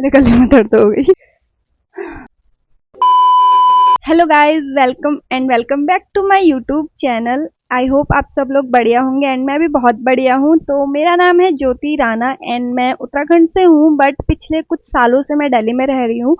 मेरे गले में दर्द हो गई। Hello guys, welcome back to my YouTube channel. I hope आप सब लोग बढ़िया होंगे एंड मैं भी बहुत बढ़िया हूँ। तो मेरा नाम है ज्योति राणा एंड मैं उत्तराखंड से हूँ, बट पिछले कुछ सालों से मैं दिल्ली में रह रही हूँ।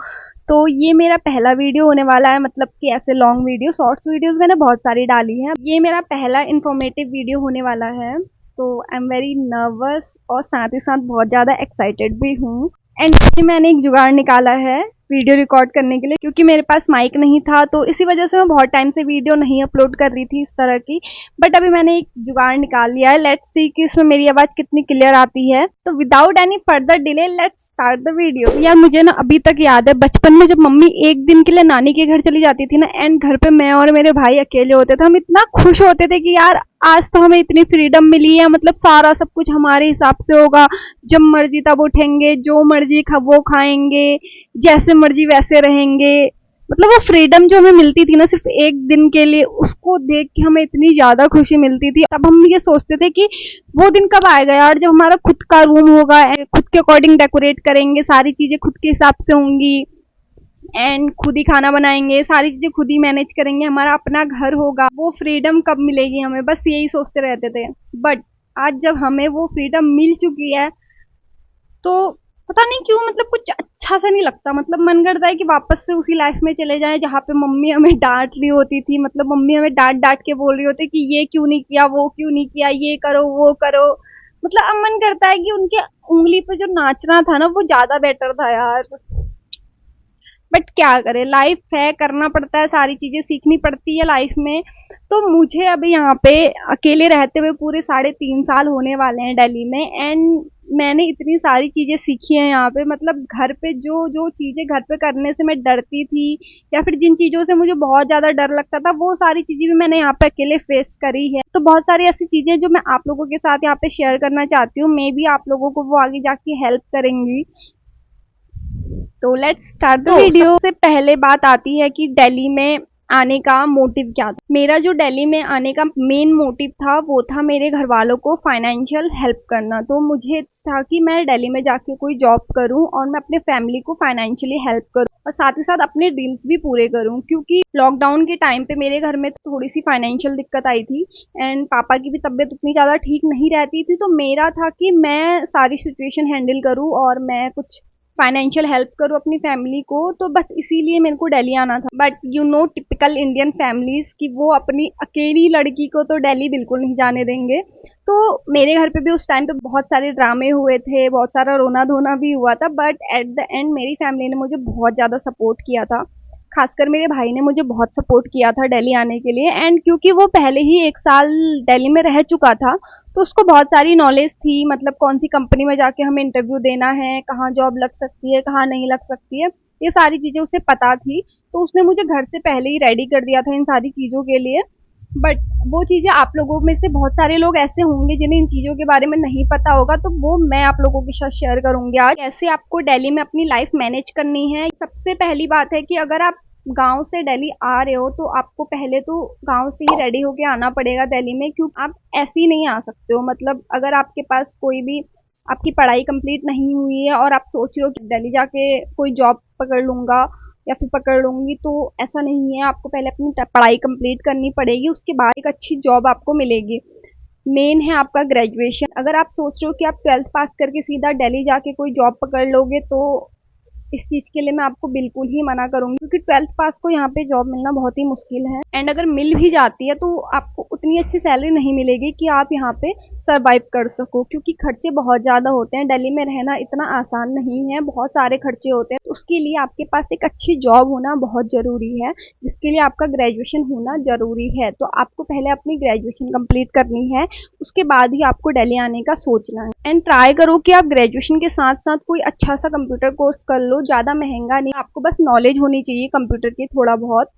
तो ये मेरा पहला वीडियो होने वाला है, मतलब कि ऐसे लॉन्ग वीडियो, शॉर्ट्स वीडियोस मैंने बहुत सारी डाली हैं। ये मेरा पहला इंफॉर्मेटिव वीडियो होने वाला है, तो आई एम वेरी नर्वस और साथ ही साथ बहुत ज़्यादा एक्साइटेड भी हूँ। एंड मैंने एक जुगाड़ निकाला है वीडियो रिकॉर्ड करने के लिए, क्योंकि मेरे पास माइक नहीं था, तो इसी वजह से मैं बहुत टाइम से वीडियो नहीं अपलोड कर रही थी इस तरह की। बट अभी मैंने एक जुगाड़ निकाल लिया है। लेट्स सी कि इसमें मेरी आवाज़ कितनी क्लियर आती है। तो without any further delay let's start the video. यार मुझे ना अभी तक याद है बचपन में जब मम्मी एक दिन के लिए नानी के घर चली जाती थी ना, एंड घर पे मैं और मेरे भाई अकेले होते थे, हम इतना खुश होते थे कि यार आज तो हमें इतनी फ्रीडम मिली है, मतलब सारा सब कुछ हमारे हिसाब से होगा, जब मर्जी तब उठेंगे, जो मर्जी वो खाएंगे, जैसे मर्जी वैसे रहेंगे। मतलब वो फ्रीडम जो हमें मिलती थी ना सिर्फ एक दिन के लिए, उसको देख के हमें इतनी ज्यादा खुशी मिलती थी। तब हम ये सोचते थे कि वो दिन कब आएगा यार जब हमारा खुद का रूम होगा, खुद के अकॉर्डिंग डेकोरेट करेंगे, सारी चीजें खुद के हिसाब से होंगी एंड खुद ही खाना बनाएंगे, सारी चीजें खुद ही मैनेज करेंगे, हमारा अपना घर होगा। वो फ्रीडम कब मिलेगी हमें, बस यही सोचते रहते थे। बट आज जब हमें वो फ्रीडम मिल चुकी है तो पता नहीं क्यों, मतलब कुछ अच्छा सा नहीं लगता। मतलब मन करता है कि वापस से उसी लाइफ में चले जाएं जहाँ पे मम्मी हमें डांट रही होती थी। मतलब मम्मी हमें डांट डांट के बोल रही होती कि ये क्यों नहीं किया, वो क्यों नहीं किया, ये करो वो करो। मतलब अब मन करता है कि उनके उंगली पे जो नाचना था ना वो ज्यादा बेटर था यार। बट क्या करे, लाइफ है, करना पड़ता है, सारी चीजें सीखनी पड़ती है लाइफ में। तो मुझे अभी यहाँ पे अकेले रहते हुए पूरे 3.5 साल होने वाले हैं दिल्ली में, एंड मैंने इतनी सारी चीजें सीखी हैं यहाँ पे। मतलब घर पे जो जो चीजें घर पे करने से मैं डरती थी या फिर जिन चीजों से मुझे बहुत ज्यादा डर लगता था, वो सारी चीजें भी मैंने यहाँ पे अकेले फेस करी है। तो बहुत सारी ऐसी चीजें जो मैं आप लोगों के साथ यहाँ पे शेयर करना चाहती हूँ, मे बी आप लोगों को वो आगे जाके हेल्प करेंगी। तो लेट्स स्टार्ट द वीडियो। सबसे पहले बात आती है कि दिल्ली में आने का मोटिव क्या था। मेरा जो दिल्ली में आने का मेन मोटिव था वो था मेरे घर वालों को फाइनेंशियल हेल्प करना। तो मुझे था कि मैं दिल्ली में जाके कोई जॉब करूं और मैं अपने फैमिली को फाइनेंशियली हेल्प करूं और साथ ही साथ अपने ड्रीम्स भी पूरे करूं, क्योंकि लॉकडाउन के टाइम पे मेरे घर में थोड़ी सी फाइनेंशियल दिक्कत आई थी एंड पापा की भी तबीयत उतनी ज़्यादा ठीक नहीं रहती थी। तो मेरा था कि मैं सारी सिचुएशन हैंडल करूं और मैं कुछ फाइनेंशियल हेल्प करूँ अपनी फैमिली को। तो बस इसीलिए मेरे को दिल्ली आना था। But you know typical Indian families कि वो अपनी अकेली लड़की को तो दिल्ली बिल्कुल नहीं जाने देंगे। तो मेरे घर पे भी उस टाइम पे बहुत सारे ड्रामे हुए थे, बहुत सारा रोना धोना भी हुआ था, बट एट द एंड मेरी फैमिली ने मुझे बहुत ज़्यादा सपोर्ट किया था। खासकर मेरे भाई ने मुझे बहुत सपोर्ट किया था दिल्ली आने के लिए। एंड क्योंकि वो पहले ही 1 साल दिल्ली में रह चुका था तो उसको बहुत सारी नॉलेज थी, मतलब कौन सी कंपनी में जाके हमें इंटरव्यू देना है, कहाँ जॉब लग सकती है, कहाँ नहीं लग सकती है, ये सारी चीज़ें उसे पता थी। तो उसने मुझे घर से पहले ही रेडी कर दिया था इन सारी चीज़ों के लिए। बट वो चीज़ें आप लोगों में से बहुत सारे लोग ऐसे होंगे जिन्हें इन चीज़ों के बारे में नहीं पता होगा, तो वो मैं आप लोगों के साथ शेयर करूंगी आज, कैसे आपको दिल्ली में अपनी लाइफ मैनेज करनी है। सबसे पहली बात है कि अगर आप गांव से दिल्ली आ रहे हो तो आपको पहले तो गांव से ही रेडी होके आना पड़ेगा दिल्ली में, क्योंकि आप ऐसे ही नहीं आ सकते हो। मतलब अगर आपके पास कोई भी आपकी पढ़ाई कंप्लीट नहीं हुई है और आप सोच रहे हो कि दिल्ली जाके कोई जॉब पकड़ लूंगा या फिर पकड़ लूंगी, तो ऐसा नहीं है। आपको पहले अपनी पढ़ाई कंप्लीट करनी पड़ेगी, उसके बाद एक अच्छी जॉब आपको मिलेगी। मेन है आपका ग्रेजुएशन। अगर आप सोच रहे हो कि आप 12th पास करके सीधा दिल्ली जाके कोई जॉब पकड़ लोगे, तो इस चीज़ के लिए मैं आपको बिल्कुल ही मना करूंगी, क्योंकि 12th पास को यहाँ पे जॉब मिलना बहुत ही मुश्किल है। एंड अगर मिल भी जाती है तो आपको उतनी अच्छी सैलरी नहीं मिलेगी कि आप यहाँ पे सरवाइव कर सको, क्योंकि खर्चे बहुत ज़्यादा होते हैं। दिल्ली में रहना इतना आसान नहीं है, बहुत सारे खर्चे होते हैं। तो उसके लिए आपके पास एक अच्छी जॉब होना बहुत ज़रूरी है, जिसके लिए आपका ग्रेजुएशन होना ज़रूरी है। तो आपको पहले अपनी ग्रेजुएशन कंप्लीट करनी है, उसके बाद ही आपको दिल्ली आने का सोचना है। एंड ट्राई करो कि आप ग्रेजुएशन के साथ साथ कोई अच्छा सा कंप्यूटर कोर्स कर लो, ज़्यादा महंगा नहीं, आपको बस नॉलेज होनी चाहिए कंप्यूटर की थोड़ा बहुत।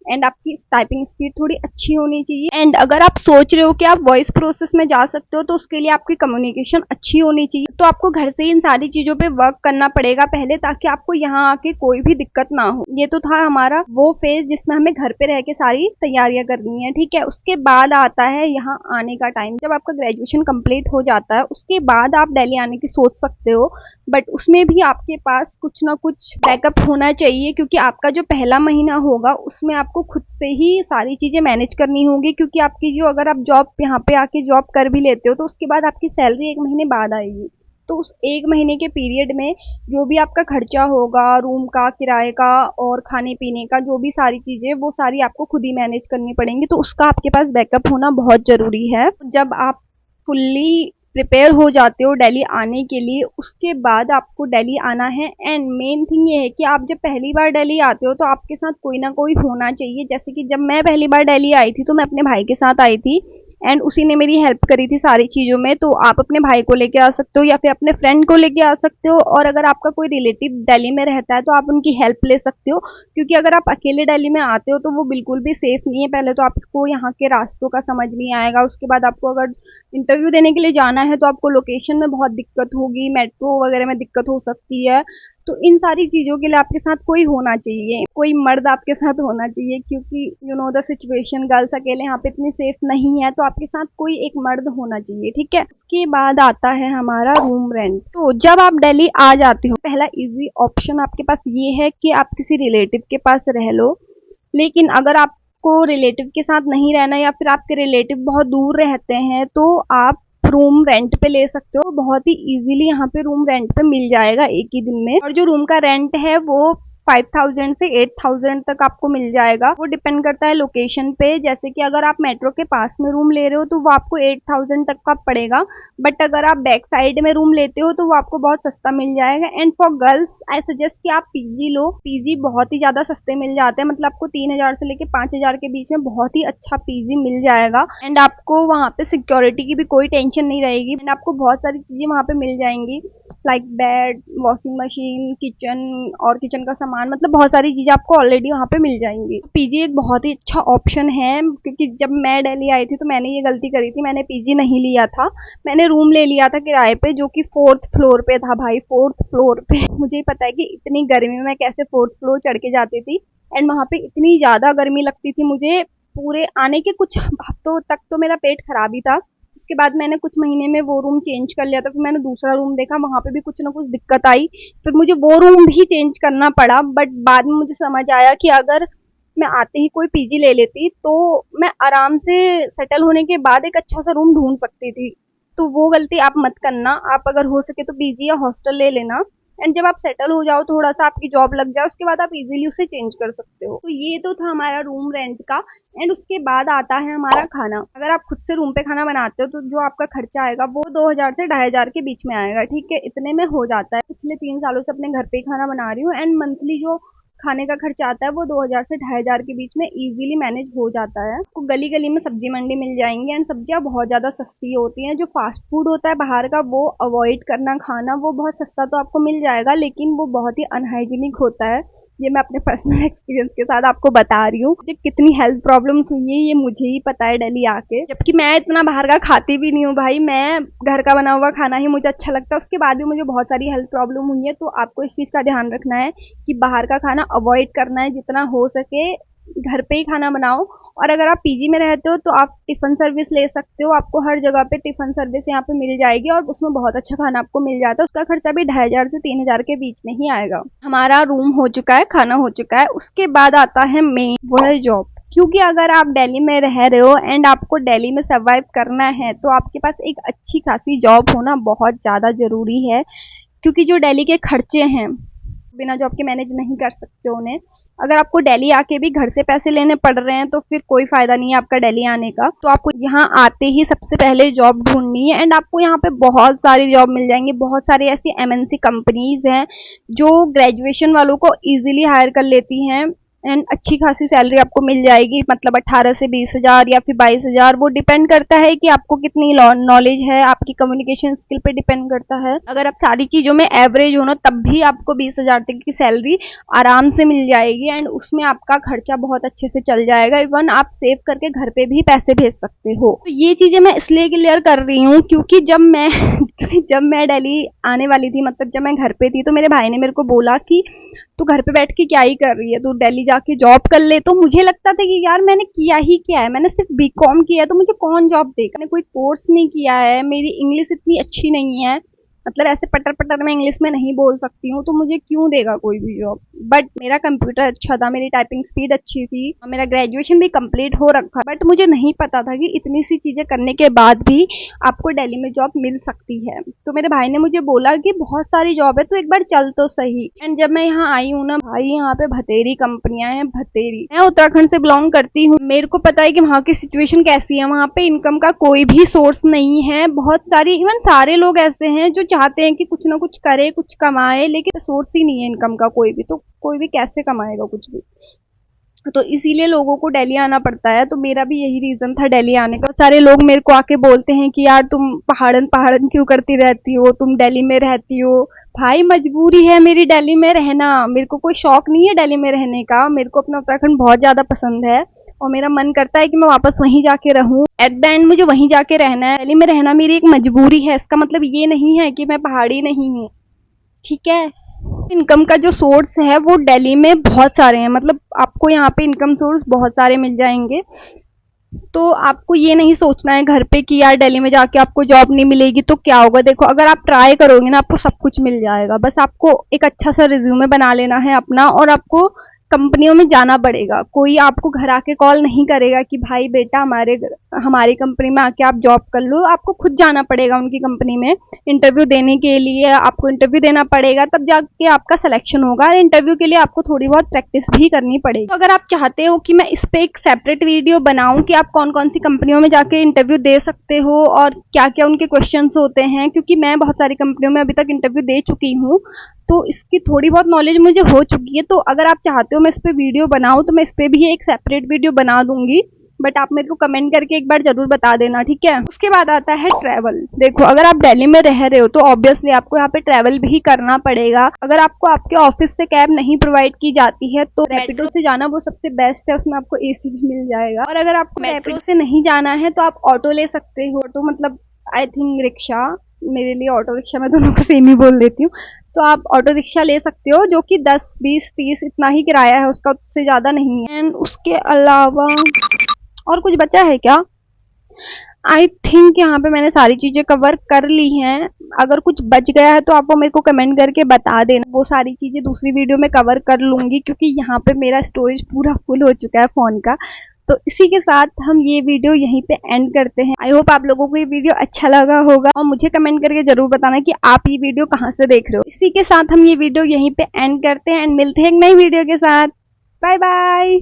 एंड आपकी टाइपिंग स्पीड थोड़ी अच्छी होनी चाहिए। एंड अगर आप सोच रहे हो कि आप वॉइस प्रोसेस में जा सकते हो तो उसके लिए आपकी कम्युनिकेशन अच्छी होनी चाहिए। तो आपको घर से ही इन सारी चीजों पे वर्क करना पड़ेगा पहले, ताकि आपको यहाँ आके कोई भी दिक्कत ना हो। ये तो था हमारा वो फेज जिसमें हमें घर पे रह के सारी तैयारियां करनी है, ठीक है। उसके बाद आता है यहाँ आने का टाइम। जब आपका ग्रेजुएशन कंप्लीट हो जाता है उसके बाद आप दिल्ली आने की सोच सकते हो, बट उसमें भी आपके पास कुछ ना कुछ बैकअप होना चाहिए, क्योंकि आपका जो पहला महीना होगा उसमें आपको खुद से ही सारी चीजें मैनेज करनी होगी। क्योंकि आपकी जो, अगर आप जॉब यहाँ पे आके जॉब कर भी लेते हो तो उसके बाद आपकी सैलरी 1 महीने बाद आएगी। तो उस 1 महीने के पीरियड में जो भी आपका खर्चा होगा, रूम का, किराए का और खाने पीने का, जो भी सारी चीजें, वो सारी आपको खुद ही मैनेज करनी पड़ेंगी। तो उसका आपके पास बैकअप होना बहुत जरूरी है। जब आप फुल्ली प्रिपेयर हो जाते हो दिल्ली आने के लिए, उसके बाद आपको दिल्ली आना है। एंड मेन थिंग ये है कि आप जब पहली बार दिल्ली आते हो तो आपके साथ कोई ना कोई होना चाहिए। जैसे कि जब मैं पहली बार दिल्ली आई थी तो मैं अपने भाई के साथ आई थी, एंड उसी ने मेरी हेल्प करी थी सारी चीज़ों में। तो आप अपने भाई को लेके आ सकते हो या फिर अपने फ्रेंड को लेके आ सकते हो। और अगर आपका कोई रिलेटिव दिल्ली में रहता है तो आप उनकी हेल्प ले सकते हो, क्योंकि अगर आप अकेले दिल्ली में आते हो तो वो बिल्कुल भी सेफ नहीं है। पहले तो आपको यहाँ के रास्तों का समझ नहीं आएगा, उसके बाद आपको अगर इंटरव्यू देने के लिए जाना है तो आपको लोकेशन में बहुत दिक्कत होगी, मेट्रो वगैरह में दिक्कत हो सकती है। तो इन सारी चीज़ों के लिए आपके साथ कोई होना चाहिए, कोई मर्द आपके साथ होना चाहिए, क्योंकि you know the situation, girls अकेले यहाँ पे इतनी सेफ नहीं है। तो आपके साथ कोई एक मर्द होना चाहिए, ठीक है। उसके बाद आता है हमारा रूम रेंट। तो जब आप दिल्ली आ जाते हो, पहला इजी ऑप्शन आपके पास ये है कि आप किसी रिलेटिव के पास रह लो। लेकिन अगर आपको रिलेटिव के साथ नहीं रहना या फिर आपके रिलेटिव बहुत दूर रहते हैं तो आप रूम रेंट पे ले सकते हो। बहुत ही इजीली यहाँ पे रूम रेंट पे मिल जाएगा एक ही दिन में। और जो रूम का रेंट है वो 5000 से 8000 तक आपको मिल जाएगा। वो डिपेंड करता है लोकेशन पे। जैसे कि अगर आप मेट्रो के पास में रूम ले रहे हो तो वो आपको 8000 तक का पड़ेगा, बट अगर आप बैक साइड में रूम लेते हो तो वो आपको बहुत सस्ता मिल जाएगा। And for girls I suggest कि आप पीजी लो। पीजी बहुत ही ज्यादा सस्ते मिल जाते हैं, मतलब आपको 3000 से लेके 5000 के बीच में बहुत ही अच्छा पीजी मिल जाएगा। एंड आपको वहाँ पे सिक्योरिटी की भी कोई टेंशन नहीं रहेगी। एंड आपको बहुत सारी चीजें वहाँ पे मिल जाएंगी, like bed, washing machine, kitchen और किचन का सामान, मतलब बहुत सारी चीजें आपको ऑलरेडी वहाँ पे मिल जाएंगी। पीजी एक बहुत ही अच्छा ऑप्शन है, क्योंकि जब मैं दिल्ली आई थी तो मैंने ये गलती करी थी, मैंने पीजी नहीं लिया था, मैंने रूम ले लिया था किराए पे, जो कि 4th फ्लोर पे था भाई, 4th फ्लोर पे। मुझे ही पता है कि इतनी गर्मी में मैं कैसे 4th फ्लोर चढ़ के जाती थी। एंड वहाँ पे इतनी ज्यादा गर्मी लगती थी मुझे। पूरे आने के कुछ हफ्तों तक तो मेरा पेट खराब ही था। उसके बाद मैंने कुछ महीने में वो रूम चेंज कर लिया था, फिर मैंने दूसरा रूम देखा, वहाँ पे भी कुछ ना कुछ दिक्कत आई, फिर मुझे वो रूम भी चेंज करना पड़ा। बट बाद में मुझे समझ आया कि अगर मैं आते ही कोई पीजी ले लेती तो मैं आराम से सेटल होने के बाद एक अच्छा सा रूम ढूंढ सकती थी। तो वो गलती आप मत करना। आप अगर हो सके तो पीजी या हॉस्टल ले लेना। एंड जब आप सेटल हो जाओ, थोड़ा सा आपकी जॉब लग जाए, उसके बाद आप इजीली उसे चेंज कर सकते हो। तो ये तो था हमारा रूम रेंट का। एंड उसके बाद आता है हमारा खाना। अगर आप खुद से रूम पे खाना बनाते हो तो जो आपका खर्चा आएगा वो 2000 से 2500 के बीच में आएगा, ठीक है। इतने में हो जाता है। पिछले 3 सालों से अपने घर पे ही खाना बना रही हूँ, एंड मंथली जो खाने का खर्चा आता है वो 2000 से 2500 के बीच में इजीली मैनेज हो जाता है। आपको गली गली में सब्जी मंडी मिल जाएंगी, एंड सब्जियां बहुत ज्यादा सस्ती होती हैं। जो फास्ट फूड होता है बाहर का वो अवॉइड करना खाना। वो बहुत सस्ता तो आपको मिल जाएगा, लेकिन वो बहुत ही अनहाइजीनिक होता है। ये मैं अपने पर्सनल एक्सपीरियंस के साथ आपको बता रही हूँ। मुझे कितनी हेल्थ प्रॉब्लम्स हुई है ये मुझे ही पता है दिल्ली आके, जबकि मैं इतना बाहर का खाती भी नहीं हूँ भाई। मैं घर का बना हुआ खाना ही मुझे अच्छा लगता है। उसके बाद भी मुझे बहुत सारी हेल्थ प्रॉब्लम हुई है। तो आपको इस चीज़ का ध्यान रखना है कि बाहर का खाना अवॉइड करना है, जितना हो सके घर पे ही खाना बनाओ। और अगर आप पीजी में रहते हो तो आप टिफिन सर्विस ले सकते हो। आपको हर जगह पे टिफिन सर्विस यहाँ पे मिल जाएगी, और उसमें बहुत अच्छा खाना आपको मिल जाता है। उसका खर्चा भी 2500 से 3000 के बीच में ही आएगा। हमारा रूम हो चुका है, खाना हो चुका है। उसके बाद आता है मेन, वो है जॉब। क्योंकि अगर आप दिल्ली में रह रहे हो एंड आपको दिल्ली में सर्वाइव करना है तो आपके पास एक अच्छी खासी जॉब होना बहुत ज़्यादा ज़रूरी है। क्योंकि जो दिल्ली के खर्चे हैं बिना जॉब के मैनेज नहीं कर सकते उन्हें। अगर आपको दिल्ली आके भी घर से पैसे लेने पड़ रहे हैं तो फिर कोई फायदा नहीं है आपका दिल्ली आने का। तो आपको यहाँ आते ही सबसे पहले जॉब ढूंढनी है। एंड आपको यहाँ पे बहुत सारी जॉब मिल जाएंगी। बहुत सारी ऐसी MNC कंपनीज हैं जो ग्रेजुएशन वालों को इजीली हायर कर लेती हैं। एंड अच्छी खासी सैलरी आपको मिल जाएगी, मतलब 18 से 20,000 या फिर 22,000, वो डिपेंड करता है कि आपको कितनी नॉलेज है, आपकी कम्युनिकेशन स्किल पे डिपेंड करता है। अगर आप सारी चीज़ों में एवरेज हो ना, तब भी आपको 20,000 तक की सैलरी आराम से मिल जाएगी एंड उसमें आपका खर्चा बहुत अच्छे से चल जाएगा। इवन आप सेव करके घर पे भी पैसे भेज सकते हो। तो ये चीज़ें मैं इसलिए क्लियर कर रही हूँ क्योंकि जब मैं दिल्ली आने वाली थी, मतलब जब मैं घर पे थी, तो मेरे भाई ने मेरे को बोला कि तू घर पे बैठ के क्या ही कर रही है, तू दिल्ली जाके जॉब कर ले। तो मुझे लगता था कि यार मैंने किया ही क्या है, मैंने सिर्फ बीकॉम किया है, तो मुझे कौन जॉब देगा। मैंने कोई कोर्स नहीं किया है, मेरी इंग्लिश इतनी अच्छी नहीं है, मतलब ऐसे पटर पटर मैं इंग्लिश में नहीं बोल सकती हूँ, तो मुझे क्यों देगा कोई भी जॉब। बट मेरा कंप्यूटर अच्छा था, मेरी टाइपिंग स्पीड अच्छी थी, मेरा ग्रेजुएशन भी कंप्लीट हो रखा। बट मुझे नहीं पता था कि इतनी सी चीज़ें करने के बाद भी आपको दिल्ली में जॉब मिल सकती है। तो मेरे भाई ने मुझे बोला कि बहुत सारी जॉब है, तो एक बार चल तो सही। एंड जब मैं यहाँ आई हूँ ना भाई, यहाँ पे भतेरी कंपनियां हैं, भतेरी। मैं उत्तराखंड से बिलोंग करती हूँ, मेरे को पता है कि वहाँ की सिचुएशन कैसी है। वहाँ पे इनकम का कोई भी सोर्स नहीं है। बहुत सारी, इवन सारे लोग ऐसे हैं जो चाहते हैं कि कुछ ना कुछ करे, कुछ कमाए, लेकिन सोर्स ही नहीं है इनकम का कोई भी। तो कोई भी कैसे कमाएगा कुछ भी। तो इसीलिए लोगों को दिल्ली आना पड़ता है। तो मेरा भी यही रीजन था दिल्ली आने का। सारे लोग मेरे को आके बोलते हैं कि यार तुम पहाड़न पहाड़न क्यों करती रहती हो, तुम दिल्ली में रहती हो। भाई मजबूरी है मेरी दिल्ली में रहना, मेरे को कोई शौक नहीं है दिल्ली में रहने का। मेरे को अपना उत्तराखंड बहुत ज्यादा पसंद है और मेरा मन करता है कि मैं वापस वहीं जाके रहूं। एट द एंड मुझे वहीं जाके रहना है। दिल्ली में रहना मेरी एक मजबूरी है, इसका मतलब ये नहीं है कि मैं पहाड़ी नहीं हूँ, ठीक है। इनकम का जो सोर्स है वो दिल्ली में बहुत सारे हैं, मतलब आपको यहाँ पे इनकम सोर्स बहुत सारे मिल जाएंगे। तो आपको ये नहीं सोचना है घर पे कि यार दिल्ली में जाके आपको जॉब नहीं मिलेगी तो क्या होगा। देखो, अगर आप ट्राई करोगे ना, आपको सब कुछ मिल जाएगा। बस आपको एक अच्छा सा रिज्यूमे बना लेना है अपना, और आपको कंपनियों में जाना पड़ेगा। कोई आपको घर आके कॉल नहीं करेगा कि भाई बेटा हमारी कंपनी में आके आप जॉब कर लो। आपको खुद जाना पड़ेगा उनकी कंपनी में इंटरव्यू देने के लिए। आपको इंटरव्यू देना पड़ेगा, तब जाके आपका सिलेक्शन होगा। इंटरव्यू के लिए आपको थोड़ी बहुत प्रैक्टिस भी करनी पड़ेगी। तो अगर आप चाहते हो कि मैं इस पे एक सेपरेट वीडियो बनाऊं कि आप कौन कौन सी कंपनियों में जाके इंटरव्यू दे सकते हो और क्या क्या उनके क्वेश्चंस होते हैं, क्योंकि मैं बहुत सारी कंपनियों में अभी तक इंटरव्यू दे चुकी हूँ, तो इसकी थोड़ी बहुत नॉलेज मुझे हो चुकी है। तो अगर आप चाहते हो मैं इस पे वीडियो बनाऊं, तो मैं इस पे भी एक सेपरेट वीडियो बना दूंगी। बट आप मेरे को कमेंट करके एक बार जरूर बता देना, ठीक है। उसके बाद आता है ट्रैवल। देखो, अगर आप दिल्ली में रह रहे हो तो ऑब्वियसली आपको यहाँ पे ट्रैवल भी करना पड़ेगा। अगर आपको आपके ऑफिस से कैब नहीं प्रोवाइड की जाती है तो रैपिडो से जाना वो सबसे बेस्ट है, उसमें आपको एसी भी मिल जाएगा। और अगर आपको रैपिडो से नहीं जाना है तो आप ऑटो ले सकते हो। ऑटो मतलब आई थिंक रिक्शा, मेरे लिए ऑटो रिक्शा, मैं दोनों को सेम ही बोल देती हूँ। तो आप ऑटो रिक्शा ले सकते हो, जो कि 10, 20, 30 इतना ही किराया है उसका, उससे ज्यादा नहीं है। एंड उसके अलावा और कुछ बचा है क्या? आई थिंक यहाँ पे मैंने सारी चीजें कवर कर ली हैं। अगर कुछ बच गया है तो आप वो मेरे को कमेंट करके बता देना। वो सारी चीजें दूसरी वीडियो में कवर कर लूंगी, क्योंकि यहाँ पे मेरा स्टोरेज पूरा फुल हो चुका है फोन का। तो इसी के साथ हम ये वीडियो यहीं पे एंड करते हैं। आई होप आप लोगों को ये वीडियो अच्छा लगा होगा, और मुझे कमेंट करके जरूर बताना कि आप ये वीडियो कहाँ से देख रहे हो। इसी के साथ हम ये वीडियो यहीं पे एंड करते हैं एंड मिलते हैं एक नई वीडियो के साथ। Bye bye.